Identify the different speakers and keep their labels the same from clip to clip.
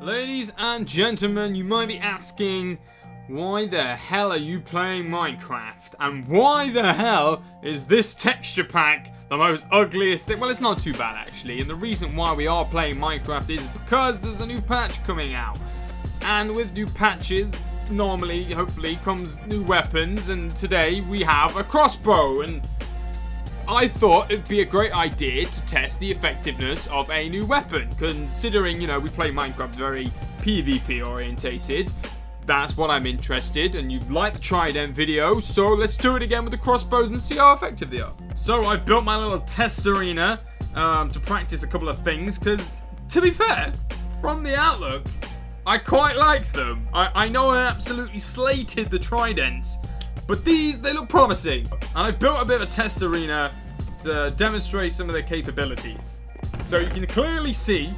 Speaker 1: Ladies and gentlemen, you might be asking, why the hell are you playing Minecraft? And why the hell is this texture pack the most ugliest thing? Well, it's not too bad actually, and the reason why we are playing Minecraft is because there's a new patch coming out. And with new patches, normally, hopefully, comes new weapons, and today we have a crossbow, and I thought it'd be a great idea to test the effectiveness of a new weapon, considering, we play Minecraft very PvP orientated. That's what I'm interested, and you like the Trident video, so let's do it again with the crossbows and see how effective they are. So I built my little test arena to practice a couple of things, because, to be fair, from the outlook, I quite like them. I know I absolutely slated the Tridents, but these, they look promising. And I've built a bit of a test arena to demonstrate some of their capabilities. So you can clearly see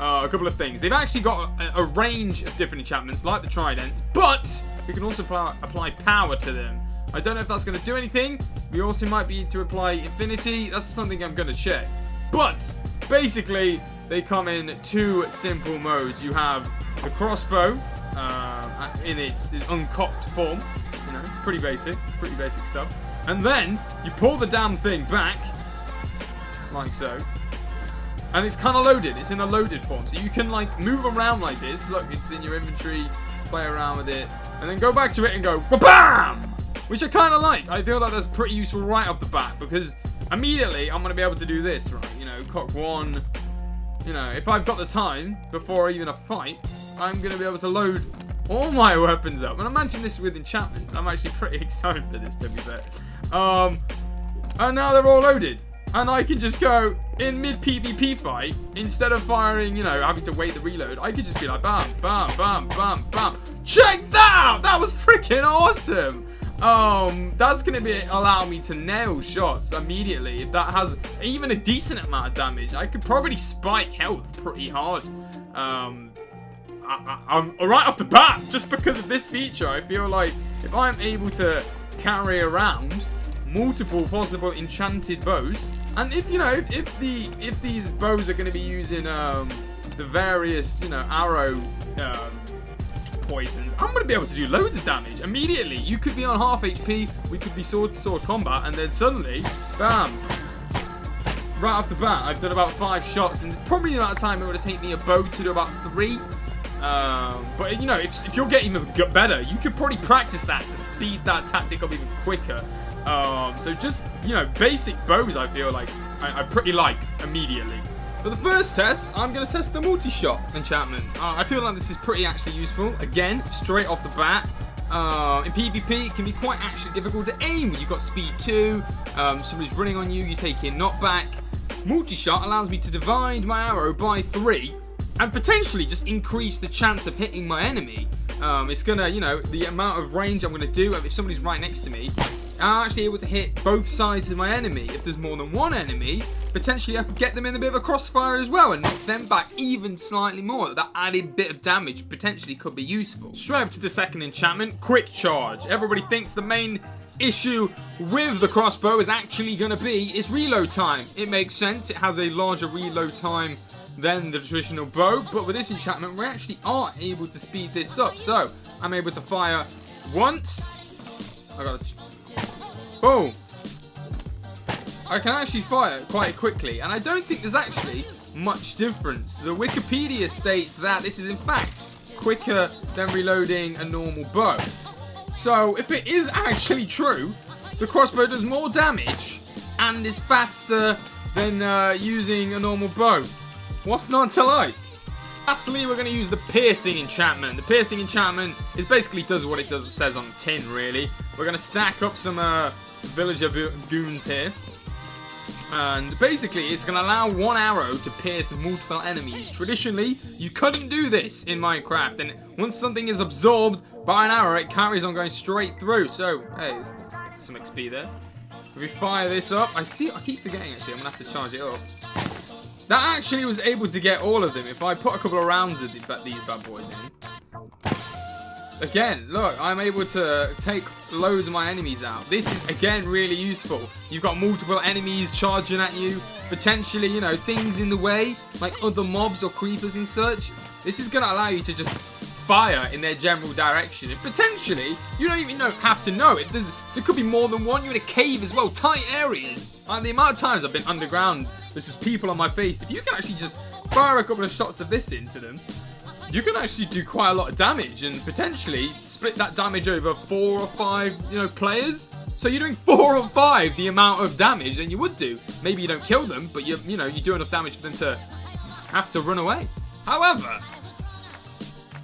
Speaker 1: a couple of things. They've actually got a range of different enchantments, like the Tridents, but we can also apply power to them. I don't know if that's going to do anything. We also might be to apply infinity. That's something I'm going to check. But basically, they come in two simple modes. You have the crossbow in its uncocked form. Pretty basic stuff. And then you pull the damn thing back, like so. And it's kind of loaded. It's in a loaded form. So you can move around like this. Look, it's in your inventory. Play around with it. And then go back to it and go BAM! Which I kind of like. I feel like that's pretty useful right off the bat. Because immediately I'm going to be able to do this, right? Cock one. If I've got the time before even a fight, I'm going to be able to load all my weapons up. And imagine this with enchantments. I'm actually pretty excited for this, to be fair. And now they're all loaded. And I can just go in mid PvP fight, instead of firing, having to wait the reload, I could just be like bam, bam, bam, bam, bam. Check that out! That was freaking awesome! That's going to allow me to nail shots immediately. If that has even a decent amount of damage, I could probably spike health pretty hard. I'm right off the bat, just because of this feature. I feel like if I'm able to carry around multiple possible enchanted bows, and if these bows are going to be using the various arrow poisons, I'm going to be able to do loads of damage immediately. You could be on half HP, we could be sword to sword combat, and then suddenly bam, right off the bat I've done about 5 shots, and probably the amount of time it would have taken me a bow to do about 3. But if you're getting better, you could probably practice that to speed that tactic up even quicker. So just, basic bows I feel like I pretty like immediately. For the first test, I'm going to test the multi-shot enchantment. I feel like this is pretty actually useful. Again, straight off the bat. In PvP, it can be quite actually difficult to aim. You've got speed 2, somebody's running on you, you take in knockback. Multi-shot allows me to divide my arrow by 3 and potentially just increase the chance of hitting my enemy. It's going to, the amount of range I'm going to do, if somebody's right next to me, I'm actually able to hit both sides of my enemy. If there's more than one enemy, potentially I could get them in a bit of a crossfire as well and knock them back even slightly more. That added bit of damage potentially could be useful. Straight up to the second enchantment, quick charge. Everybody thinks the main issue with the crossbow is actually going to be its reload time. It makes sense. It has a larger reload time than the traditional bow, but with this enchantment we actually are able to speed this up. So I'm able to fire once. Boom! I can actually fire quite quickly, and I don't think there's actually much difference. The Wikipedia states that this is in fact quicker than reloading a normal bow. So if it is actually true, the crossbow does more damage and is faster than using a normal bow. What's not to like? Lastly, we're going to use the piercing enchantment. The piercing enchantment basically does what it says on the tin, really. We're going to stack up some villager goons here. And basically, it's going to allow one arrow to pierce multiple enemies. Traditionally, you couldn't do this in Minecraft. And once something is absorbed by an arrow, it carries on going straight through. So, hey, there's some XP there. If we fire this up, I keep forgetting actually, I'm going to have to charge it up. That actually was able to get all of them if I put a couple of rounds of these bad boys in. Again, look, I'm able to take loads of my enemies out. This is, again, really useful. You've got multiple enemies charging at you. Potentially, things in the way, like other mobs or creepers and such. this is going to allow you to just fire in their general direction. And potentially, you don't even have to know it. There could be more than one. You're in a cave as well, tight areas. And the amount of times I've been underground, there's just people on my face. If you can actually just fire a couple of shots of this into them, you can actually do quite a lot of damage and potentially split that damage over 4 or 5, players. So you're doing 4 or 5 the amount of damage than you would do. Maybe you don't kill them, but you do enough damage for them to have to run away. However,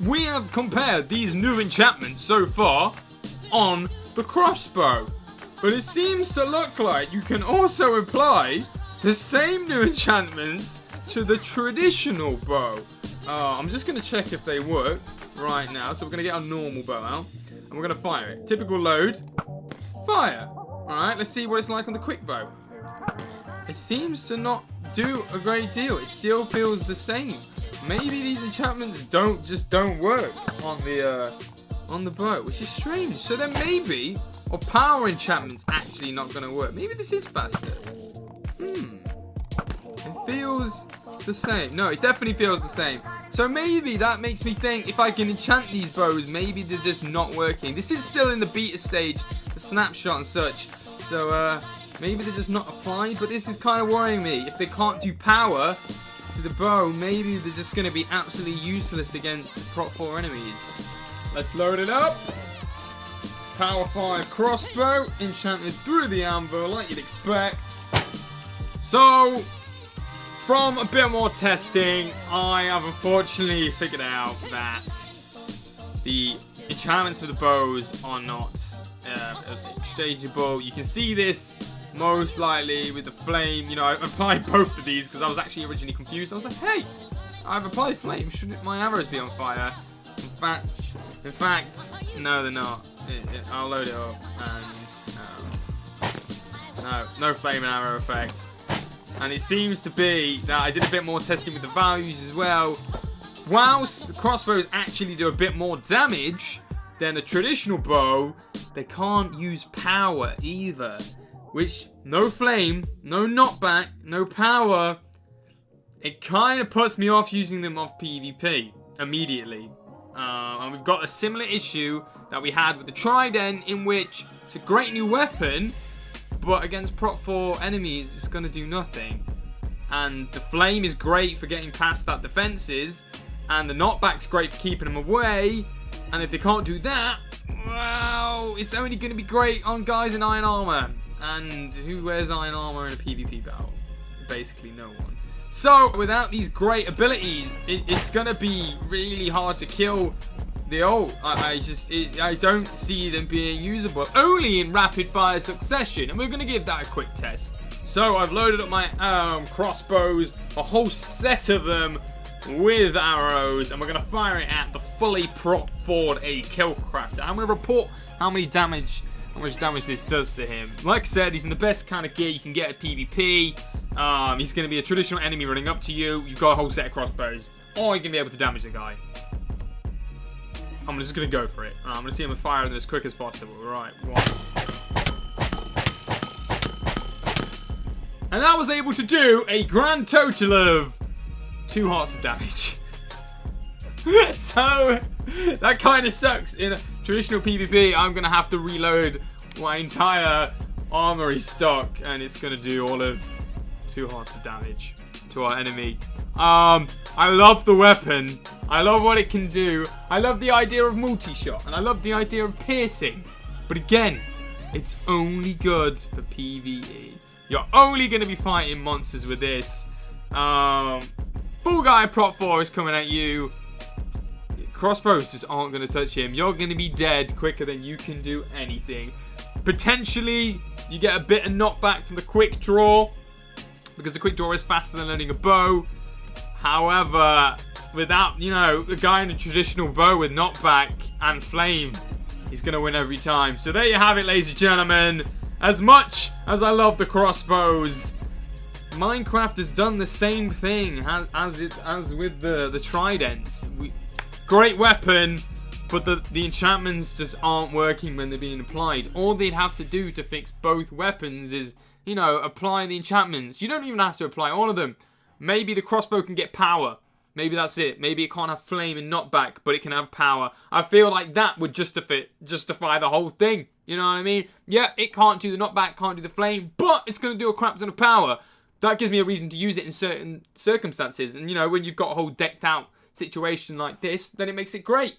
Speaker 1: we have compared these new enchantments so far on the crossbow. But it seems to look like you can also apply the same new enchantments to the traditional bow. I'm just going to check if they work right now. So we're going to get our normal bow out. And we're going to fire it. Typical load. Fire. Alright, let's see what it's like on the quick bow. It seems to not do a great deal. It still feels the same. Maybe these enchantments don't work on the bow, which is strange. So then maybe or power enchantments actually not going to work. Maybe this is faster. It feels the same. No, it definitely feels the same. So maybe that makes me think if I can enchant these bows, maybe they're just not working. This is still in the beta stage, the snapshot and such. So maybe they're just not applied. But this is kind of worrying me. If they can't do power to the bow, maybe they're just going to be absolutely useless against Prot 4 enemies. Let's load it up. Power 5 crossbow, enchanted through the anvil like you'd expect. So, from a bit more testing, I have unfortunately figured out that the enchantments of the bows are not exchangeable. You can see this most likely with the flame. I applied both of these because I was actually originally confused. I was like, hey, I've applied flame. Shouldn't my arrows be on fire? In fact, no, they're not. I'll load it up and no flame and arrow effect. And it seems to be that I did a bit more testing with the values as well. Whilst the crossbows actually do a bit more damage than a traditional bow, they can't use power either. Which, no flame, no knockback, no power. It kind of puts me off using them off PvP immediately. And we've got a similar issue that we had with the Trident, in which it's a great new weapon, but against Prot 4 enemies, it's going to do nothing. And the flame is great for getting past that defenses, and the knockback's great for keeping them away. And if they can't do that, well, it's only going to be great on guys in iron armor. And who wears iron armor in a PvP battle? Basically no one. So, without these great abilities, it's going to be really hard to kill the ult. I don't see them being usable, only in rapid fire succession. And we're going to give that a quick test. So, I've loaded up my crossbows, a whole set of them with arrows. And we're going to fire it at the fully Prot 4 Killcrafter. I'm going to report how much damage this does to him. Like I said, he's in the best kind of gear you can get at PvP. He's going to be a traditional enemy running up to you. You've got a whole set of crossbows. Or you're going to be able to damage the guy. I'm just going to go for it. I'm going to see him fire them as quick as possible. Right, 1. And that was able to do a grand total of 2 hearts of damage. So, that kind of sucks. In a traditional PvP, I'm going to have to reload my entire armory stock. And it's going to do all of 2 hearts of damage to our enemy. I love the weapon. I love what it can do. I love the idea of multi-shot. And I love the idea of piercing. But again, it's only good for PvE. You're only going to be fighting monsters with this. Full guy Prot 4 is coming at you. Crossbows just aren't going to touch him. You're going to be dead quicker than you can do anything. Potentially, you get a bit of knockback from the quick draw, because the quick draw is faster than loading a bow. However, without, the guy in a traditional bow with knockback and flame, he's going to win every time. So there you have it, ladies and gentlemen. As much as I love the crossbows, Minecraft has done the same thing as with the tridents. Great weapon, but the enchantments just aren't working when they're being applied. All they'd have to do to fix both weapons is, apply the enchantments. You don't even have to apply all of them. Maybe the crossbow can get power. Maybe that's it. Maybe it can't have flame and knockback, but it can have power. I feel like that would justify the whole thing. You know what I mean? Yeah, it can't do the knockback, can't do the flame, but it's going to do a crap ton of power. That gives me a reason to use it in certain circumstances. And, you know, when you've got a whole decked out situation like this, then it makes it great.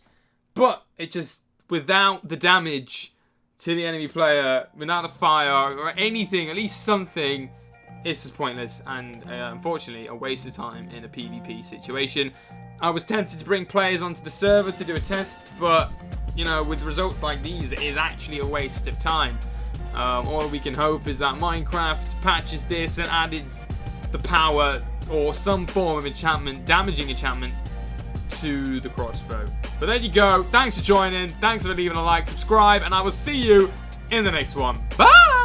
Speaker 1: But it just, without the damage to the enemy player, without the fire or anything, at least something, it's just pointless and unfortunately a waste of time in a PvP situation. I was tempted to bring players onto the server to do a test, but you know, with results like these, it is actually a waste of time. All we can hope is that Minecraft patches this and added the power or some form of enchantment, damaging enchantment, to the crossbow. But there you go. Thanks for joining. Thanks for leaving a like, subscribe, and I will see you in the next one. Bye!